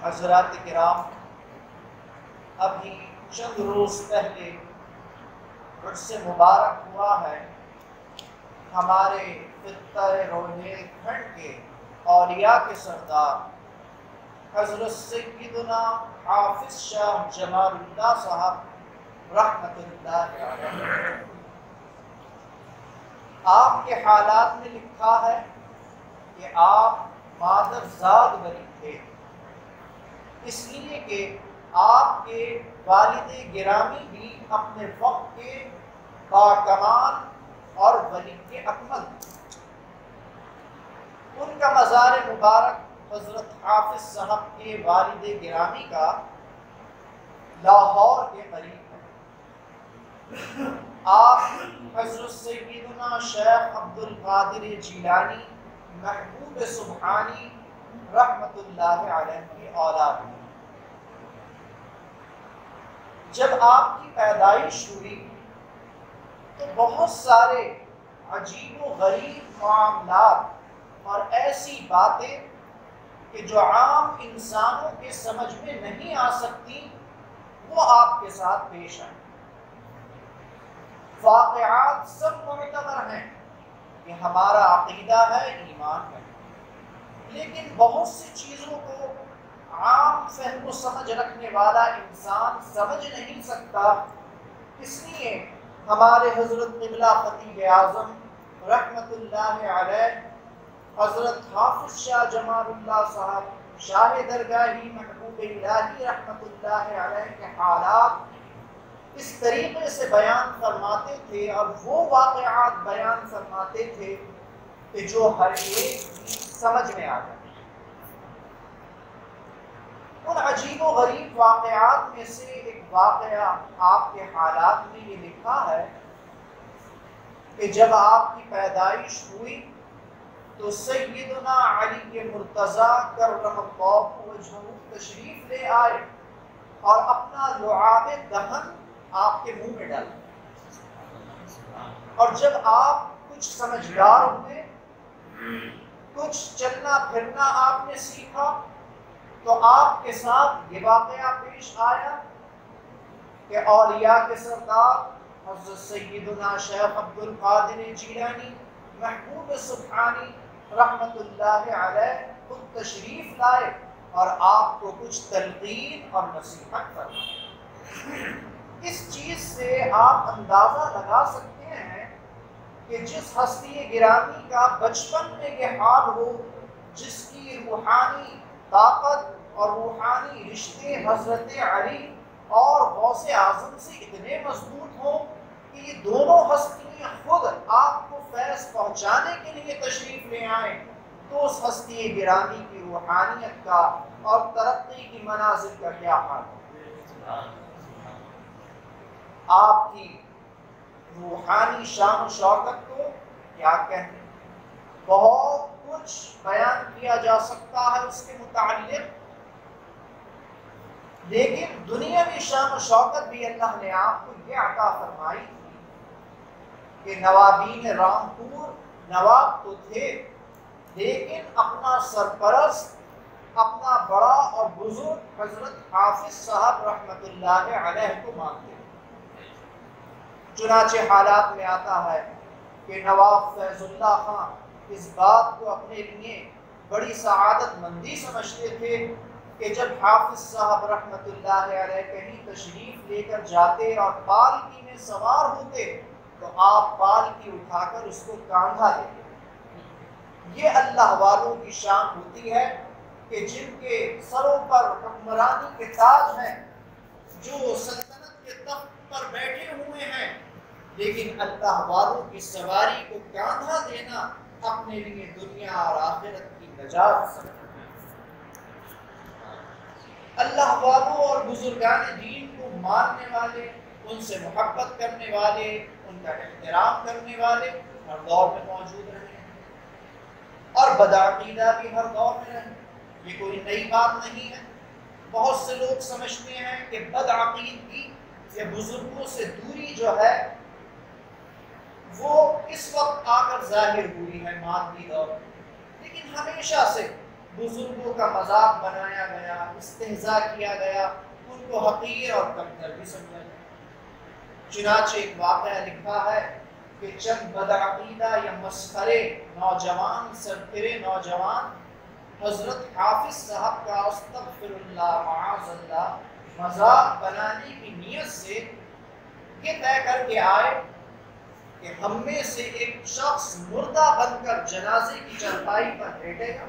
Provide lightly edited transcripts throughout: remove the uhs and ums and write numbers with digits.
حضرات کرام، ابھی چند روز پہلے عرس مبارک ہوا ہے ہمارے خطۂ روہیل کھنڈ کے اولیاء کے سردار حضرت سیدنا حافظ شاہ جمال اللہ صاحب رحمت اللہ علیہ۔ آپ کے حالات میں لکھا ہے کہ آپ مادرزاد ولی تھے، اس لیے کہ آپ کے والد گرامی بھی اپنے وقت کے باکمال اور ولی کے اکمل تھے۔ ان کا مزار مبارک حضرت حافظ صاحب کے والد گرامی کا لاہور کے قریب ہے۔ آپ حضرت سیدنا شیخ عبد القادر جیلانی محبوب سبحانی رحمت اللہ علیہ کی اولاد ہیں۔ جب آپ کی پیدائش ہوئی تو بہت سارے عجیب و غریب معاملات اور ایسی باتیں کہ جو عام انسانوں کے سمجھ میں نہیں آ سکتی وہ آپ کے ساتھ پیش آئیں۔ واقعات سب معتبر ہیں، یہ ہمارا عقیدہ ہے، ایمان ہے، لیکن بہت سی چیزوں کو عام فہم و سمجھ رکھنے والا انسان سمجھ نہیں سکتا۔ اس لیے ہمارے حضرت قبلہ خطیب اعظم رحمت اللہ علیہ حضرت حافظ شاہ جمال اللہ صاحب شاہ درگاہی محبوب الہی رحمت اللہ علیہ کے حالات اس طریقے سے بیان فرماتے تھے اور وہ واقعات بیان فرماتے تھے کہ جو ہر ایک کی سمجھ میں آ جائے۔ ان عجیب و غریب واقعات میں سے ایک واقعہ آپ کے حالات میں یہ لکھا ہے کہ جب آپ کی پیدائش ہوئی تو سیدنا علی کے مرتضیٰ کرم اللہ وجہہ تشریف لے آئے اور اپنا لعاب دہن آپ کے منہ میں ڈالا، اور جب آپ کچھ سمجھدار ہوئے، کچھ چلنا پھرنا آپ نے سیکھا، تو آپ کے ساتھ یہ واقعہ پیش آیا کہ اولیاء کے سردار حضرت سیدنا شیخ عبد القادر جیلانی محبوب سبحانی رحمت اللہ علیہ خود تشریف لائے اور آپ کو کچھ تلقین اور نصیحت فرمائے۔ اس چیز سے آپ اندازہ لگا سکتے ہیں کہ جس ہستی گرامی کا بچپن میں یہ حال ہو، جس کی روحانی طاقت اور روحانی رشتے حضرت علی اور غوث اعظم سے اتنے مضبوط ہوں کہ یہ دونوں ہستیاں خود آپ کو فیض پہنچانے کے لیے تشریف لے آئیں، تو اس ہستی گرامی کی روحانیت کا اور ترقی کی منازل کا کیا حال ہے؟ آپ کی روحانی شان و شوکت کو کیا کہنے، بہت کچھ بیان کیا جا سکتا ہے اس کے متعلق، لیکن دنیاوی شان و شوکت بھی اللہ نے آپ کو یہ عطا فرمائی تھی کہ نوابین رامپور نواب تو تھے، لیکن اپنا سرپرست، اپنا بڑا اور بزرگ حضرت حافظ صاحب رحمت اللہ علیہ کو مانتے۔ چنانچہ حالات میں آتا ہے کہ نواب فیض اللہ خان اس بات کو اپنے لیے بڑی سعادت مندی سمجھتے تھے کہ جب حافظ صاحب رحمت اللہ علیہ کہیں تشریف لے کر جاتے اور پالکی میں سوار ہوتے تو آپ پالکی اٹھا کر اس کو کاندھا دیتے۔ یہ اللہ والوں کی شان ہوتی ہے کہ جن کے سروں پر حکمرانی کے تاج ہیں، جو سلطنت کے تخت پر بیٹھے ہوئے ہیں، لیکن اللہ والوں کی سواری کو کاندھا دینا اپنے لیے دنیا اور آخرت کی نجات سمجھنا۔ اللہ والوں اور بزرگان دین کو ماننے والے، ان سے محبت کرنے والے، ان کا احترام کرنے والے ہر دور میں موجود رہے اور بدعقیدہ بھی ہر دور میں رہے، یہ کوئی نئی بات نہیں ہے۔ بہت سے لوگ سمجھتے ہیں کہ بدعقیدگی یا بزرگوں سے دوری جو ہے وہ اس وقت آ کر ظاہر ہوئی ہے مادی دور میں، لیکن ہمیشہ سے بزرگوں کا مذاق بنایا گیا، استہزاء کیا گیا، ان کو حقیر اور کمتر بھی سمجھا گیا۔ چنانچہ ایک واقعہ لکھا ہے کہ چند بدعقیدہ یا مسخرے نوجوان، سرکرے نوجوان حضرت حافظ صاحب کا استغفر اللہ معاذ اللہ مذاق بنانے کی نیت سے یہ طے کر کے آئے کہ ہم میں سے ایک شخص مردہ بن کر جنازے کی چارپائی پر لیٹے گا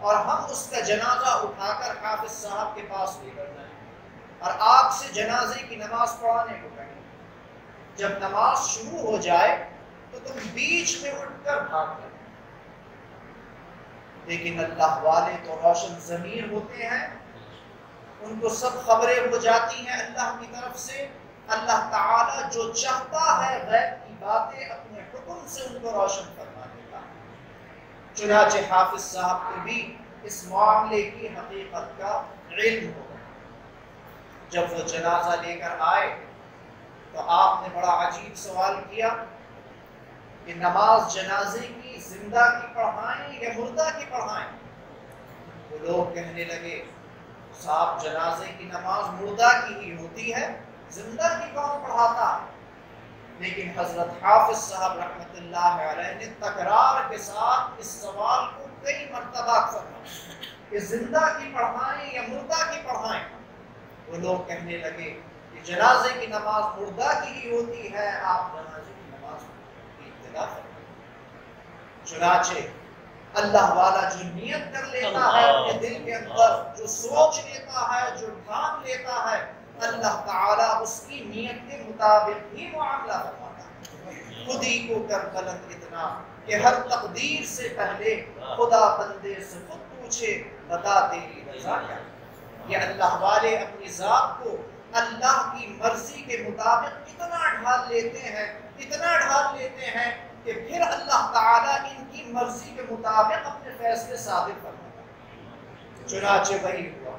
اور ہم اس کا جنازہ اٹھا کر حافظ صاحب کے پاس لے کر جائیں اور آپ سے جنازے کی نماز پڑھانے کو کہیں۔ جب نماز شروع ہو جائے تو تم بیچ میں اٹھ کر بھاگ جائیں۔ لیکن اللہ والے تو روشن ضمیر ہوتے ہیں، ان کو سب خبریں ہو جاتی ہیں اللہ کی طرف سے۔ اللہ تعالی جو چاہتا ہے غیب کی باتیں اپنے حکم سے ان کو روشن فرما دیتا ہے۔ چنانچہ حافظ صاحب کو بھی اس معاملے کی حقیقت کا علم ہو گیا۔ جب وہ جنازہ لے کر آئے تو آپ نے بڑا عجیب سوال کیا کہ نماز جنازے کی زندہ کی پڑھائیں یا مردہ کی پڑھائیں؟ وہ لوگ کہنے لگے صاحب جنازے کی نماز مردہ کی ہی ہوتی ہے، زندہ کی کون پڑھاتا ہے؟ لیکن حضرت حافظ صاحب رحمت اللہ علیہ نے تکرار کے ساتھ اس سوال کو کئی مرتبہ فرمایا کہ زندہ کی پڑھائیں یا مردہ کی پڑھائیں؟ وہ لوگ کہنے لگے کہ جنازے کی نماز مردہ کی ہی ہوتی ہے، آپ جنازے کی نماز کی ابتدا فرمائیں۔ چنانچہ اللہ والا جو نیت کر لیتا ہے اپنے دل کے اندر، جو سوچ لیتا ہے، جو ٹھان لیتا ہے، اللہ تعالیٰ اس کی نیت کے مطابق ہی معاملہ فرماتا ہے۔ خود ہی کو کر بلند اتنا کہ ہر تقدیر سے پہلے خدا بندے سے خود پوچھے بتا تیری رضا کیا؟ یہ اللہ والے اپنی ذات کو اللہ کی مرضی کے مطابق اتنا ڈھال لیتے ہیں کہ پھر اللہ تعالیٰ ان کی مرضی کے مطابق اپنے فیصلے صادر فرماتا ہے۔ چنانچہ وہی ہوا،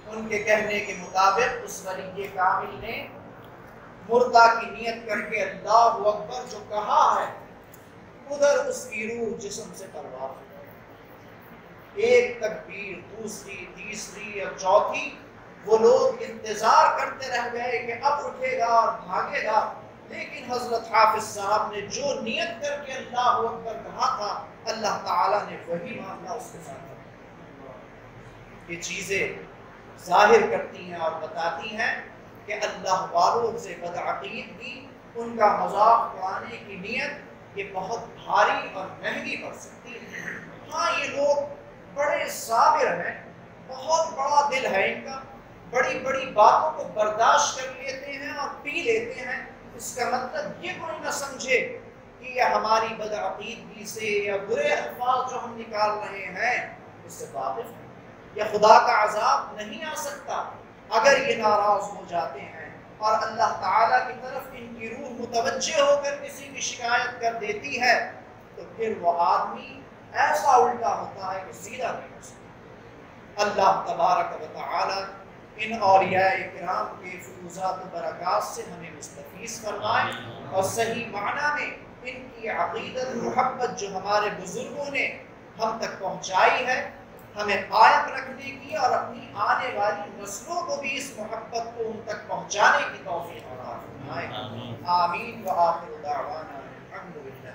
ان کے کہنے کے مطابق اس ولی کامل نے مردہ کی نیت کر کے اللہ اکبر جو کہا ہے، ادھر اس کی روح جسم سے پرواز ہوئی۔ ایک تکبیر، دوسری، تیسری اور چوتھی، وہ لوگ انتظار کرتے رہ گئے کہ اب اٹھے گا اور بھاگے گا، لیکن حضرت حافظ صاحب نے جو نیت کر کے اللہ اکبر کہا تھا، اللہ تعالیٰ نے وہی معاملہ اس کے ساتھ کیا۔ یہ چیزیں ظاہر کرتی ہیں اور بتاتی ہیں کہ اللہ والوں سے بدعقیدگی، ان کا مذاق اڑانے کی نیت، یہ بہت بھاری اور مہنگی پڑ سکتی ہے۔ ہاں یہ لوگ بڑے صابر ہیں، بہت بڑا دل ہے ان کا، بڑی بڑی باتوں کو برداشت کر لیتے ہیں اور پی لیتے ہیں۔ اس کا مطلب یہ کوئی نہ سمجھے کہ یہ ہماری بدعقیدگی سے یا برے الفاظ جو ہم نکال رہے ہیں اس سے واقف ہے، یا خدا کا عذاب نہیں آ سکتا۔ اگر یہ ناراض ہو جاتے ہیں اور اللہ تعالیٰ کی طرف ان کی روح متوجہ ہو کر کسی کی شکایت کر دیتی ہے تو پھر وہ آدمی ایسا الٹا ہوتا ہے کہ سیدھا نہیں ہو سکتا۔ اللہ تبارک و تعالی ان اولیاء کرام کے فیوزات و برکات سے ہمیں مستفیض فرمائے، اور صحیح معنی میں ان کی عقیدت محبت جو ہمارے بزرگوں نے ہم تک پہنچائی ہے، ہمیں قائم رکھنے کی اور اپنی آنے والی نسلوں کو بھی اس محبت کو ان تک پہنچانے کی توفیق عطا فرمائے۔ آمین وآخر دعوانا الحمدللہ۔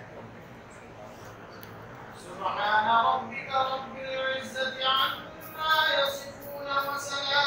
سبحان ربك رب العزة عما يصفون وسلام